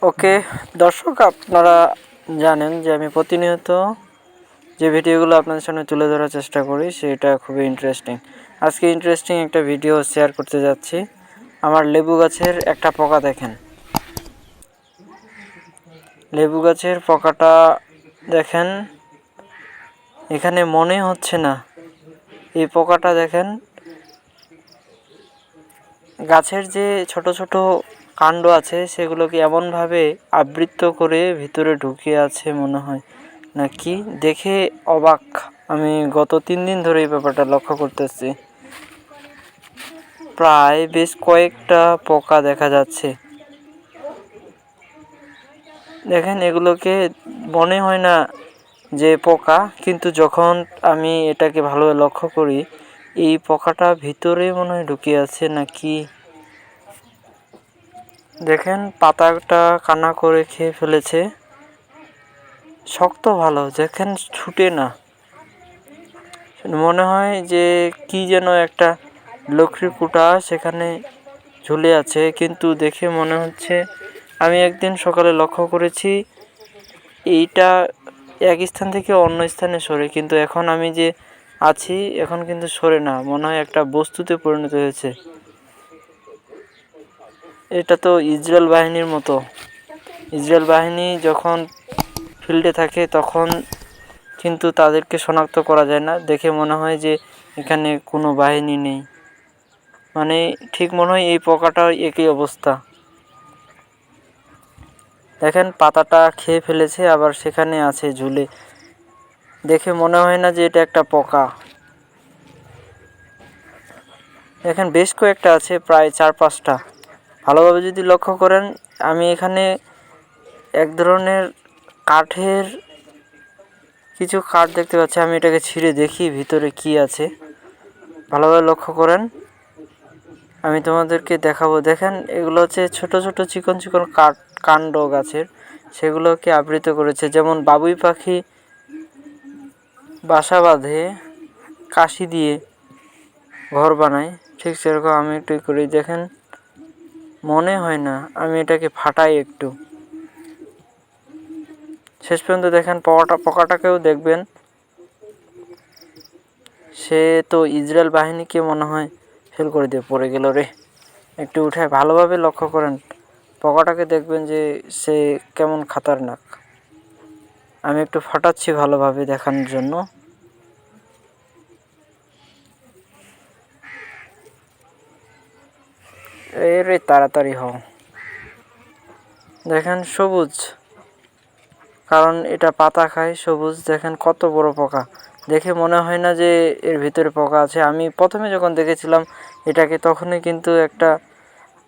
ওকে দর্শক, আপনারা জানেন যে আমি প্রতিনিয়ত যে ভিডিওগুলো আপনাদের সামনে তুলে ধরার চেষ্টা করি সেটা খুবই ইন্টারেস্টিং। আজকে ইন্টারেস্টিং একটা ভিডিও শেয়ার করতে যাচ্ছি। আমার লেবু গাছের একটা পোকা দেখেন, লেবু গাছের পোকাটা দেখেন। এখানে মনে হচ্ছে না এই পোকাটা দেখেন, গাছের যে ছোট ছোট কাণ্ড আছে সেগুলোকে এমনভাবে আবৃত করে ভিতরে ঢুকিয়ে আছে মনে হয়, নাকি দেখে অবাক। আমি গত 3 দিন ধরে এই ব্যাপারটা লক্ষ্য করতেছি। প্রায় বেশ কয়েকটা পোকা দেখা যাচ্ছে। দেখেন, এগুলোকে মনে হয় না যে পোকা, কিন্তু যখন আমি এটাকে ভালোভাবে লক্ষ্য করি এই পোকাটা ভিতরে মনে হয় ঢুকিয়ে আছে নাকি। দেখেন, পাতাটা কানা করে খেয়ে ফেলেছে। শক্ত ভালো, দেখেন ছুটে না। মনে হয় যে কি যেন একটা লক্ষ্মীর কুটা সেখানে ঝুলে আছে, কিন্তু দেখে মনে হচ্ছে, আমি একদিন সকালে লক্ষ্য করেছি এইটা এক স্থান থেকে অন্য স্থানে সরে, কিন্তু এখন আমি যে আছি এখন কিন্তু সরে না, মনে হয় একটা বস্তুতে পরিণত হয়েছে। এটা তো ইসরায়েল বাহিনীর মতো। ইসরায়েল বাহিনী যখন ফিল্ডে থাকে তখন কিন্তু তাদেরকে শনাক্ত করা যায় না, দেখে মনে হয় যে এখানে কোনো বাহিনী নেই। মানে ঠিক মনে হয় এই পোকাটার একই অবস্থা। দেখেন, পাতাটা খেয়ে ফেলেছে আবার সেখানে আছে ঝুলে। দেখে মনে হয় না যে এটা একটা পোকা। দেখেন, বেশ কয়েকটা আছে, প্রায় 4-5টা। ভালোভাবে যদি লক্ষ্য করেন, আমি এখানে এক ধরনের কাঠের কিছু কাঠ দেখতে পাচ্ছি। আমি এটাকে ছিঁড়ে দেখি ভিতরে কি আছে। ভালোভাবে লক্ষ্য করেন, আমি তোমাদেরকে দেখাবো। দেখেন, এগুলো হচ্ছে ছোট ছোট চিকন চিকন কাণ্ড গাছের, সেগুলোকে আবৃত করেছে। যেমন বাবুই পাখি বাসা বাঁধে কাশি দিয়ে ঘর বানায়, ঠিক সেরকম আমি একটু করি। দেখেন, মনে হয় না, আমি এটাকে ফাটাই একটু। শেষ পর্যন্ত দেখেন পোকাটাকেও দেখবেন, সে তো ইসরায়েল বাহিনীকে মনে হয় ফেল করে দিয়ে পড়ে গেল রে। একটু উঠে ভালোভাবে লক্ষ্য করেন পোকাটাকে, দেখবেন যে সে কেমন খাতারনাক। আমি একটু ফাটাচ্ছি ভালোভাবে দেখানোর জন্য। এরে তাড়াতাড়ি হও। দেখেন, সবুজ, কারণ এটা পাতা খায়, সবুজ। দেখেন কত বড় পোকা, দেখে মনে হয় না যে এর ভিতরে পোকা আছে। আমি প্রথমে যখন দেখেছিলাম এটাকে তখনই কিন্তু একটা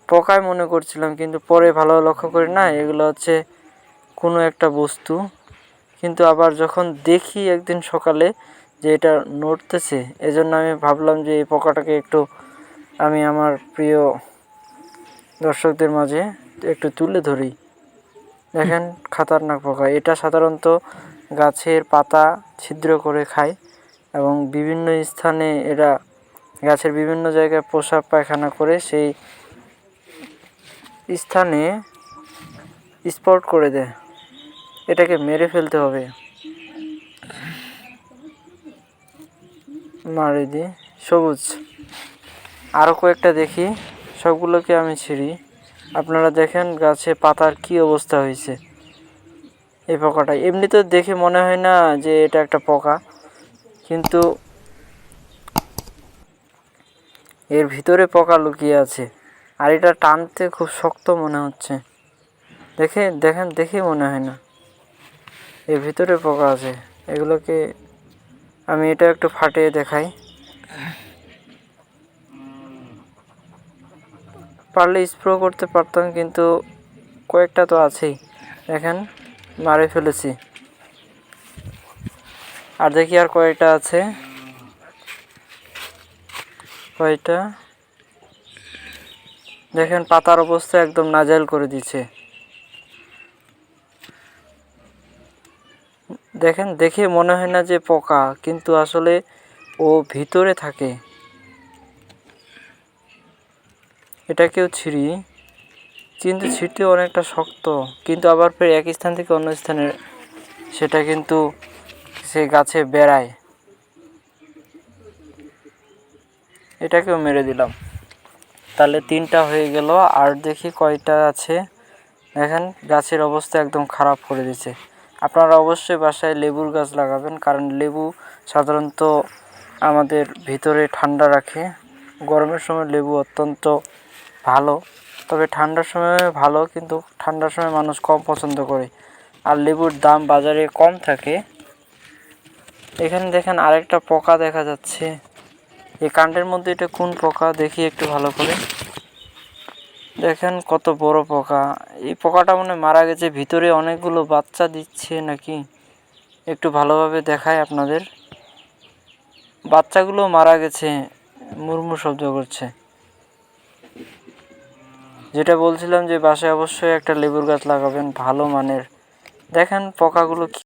পোকায় মনে করছিলাম, কিন্তু পরে ভালো লক্ষ্য করি না এগুলো হচ্ছে কোনো একটা বস্তু। কিন্তু আবার যখন দেখি একদিন সকালে যে এটা নড়তেছে, এজন্য আমি ভাবলাম যে এই পোকাটাকে একটু আমি আমার প্রিয় দর্শকদের মাঝে একটু তুলে ধরি। দেখেন, খাতারনাক পোকা। এটা সাধারণত গাছের পাতা ছিদ্র করে খায় এবং বিভিন্ন স্থানে এরা গাছের বিভিন্ন জায়গায় প্রসাব পায়খানা করে সেই স্থানে স্পট করে দেয়। এটাকে মেরে ফেলতে হবে। মারি দি সবুজ। আরও কয়েকটা দেখি, সবগুলোকে আমি ছিঁড়ি। আপনারা দেখেন গাছে পাতার কি অবস্থা হয়েছে। এই পোকাটা এমনিতে দেখে মনে হয় না যে এটা একটা পোকা, কিন্তু এর ভিতরে পোকা লুকিয়ে আছে। আর এটা টানতে খুব শক্ত মনে হচ্ছে। দেখেন দেখে মনে হয় না এর ভিতরে পোকা আছে। এগুলোকে আমি এটা একটু ফাটিয়ে দেখাই। পারলে স্প্রে করতে পারতাম, কিন্তু কয়েকটা তো আছেই। দেখেন, মারে ফেলেছি। আর দেখি আর কয়টা আছে। কয়টা দেখেন, পাতার অবস্থা একদম নাজেহাল করে দিচ্ছে। দেখেন, দেখে মনে হয় না যে পোকা, কিন্তু আসলে ও ভিতরে থাকে। এটাকেও ছিঁড়ি। কিন্তু ছিটটি অনেকটা শক্ত, কিন্তু আবার ফের এক স্থান থেকে অন্য স্থানে সেটা কিন্তু সেই গাছে বেড়ায়। এটাকেও মেরে দিলাম, তাহলে 3টা হয়ে গেল। আর দেখি কয়টা আছে। দেখেন গাছের অবস্থা একদম খারাপ করে দিয়েছে। আপনারা অবশ্যই বাসায় লেবুর গাছ লাগাবেন, কারণ লেবু সাধারণত আমাদের ভিতরে ঠান্ডা রাখে। গরমের সময় লেবু অত্যন্ত ভালো, তবে ঠান্ডার সময় ভালো, কিন্তু ঠান্ডার সময় মানুষ কম পছন্দ করে, আর লেবুর দাম বাজারে কম থাকে। এখানে দেখেন আরেকটা পোকা দেখা যাচ্ছে। এই কাণ্ডের মধ্যে এটা কোন পোকা দেখি একটু ভালো করে। দেখেন কত বড় পোকা। এই পোকাটা মনে হয় মারা গেছে, ভিতরে অনেকগুলো বাচ্চা দিচ্ছে নাকি, একটু ভালোভাবে দেখায় আপনাদের। বাচ্চাগুলো মারা গেছে, মুরমুর শব্দ করছে। যেটা বলছিলাম যে বাসায় অবশ্যই একটা লেবুর গাছ লাগাবেন ভালো মানের। দেখেন পোকাগুলো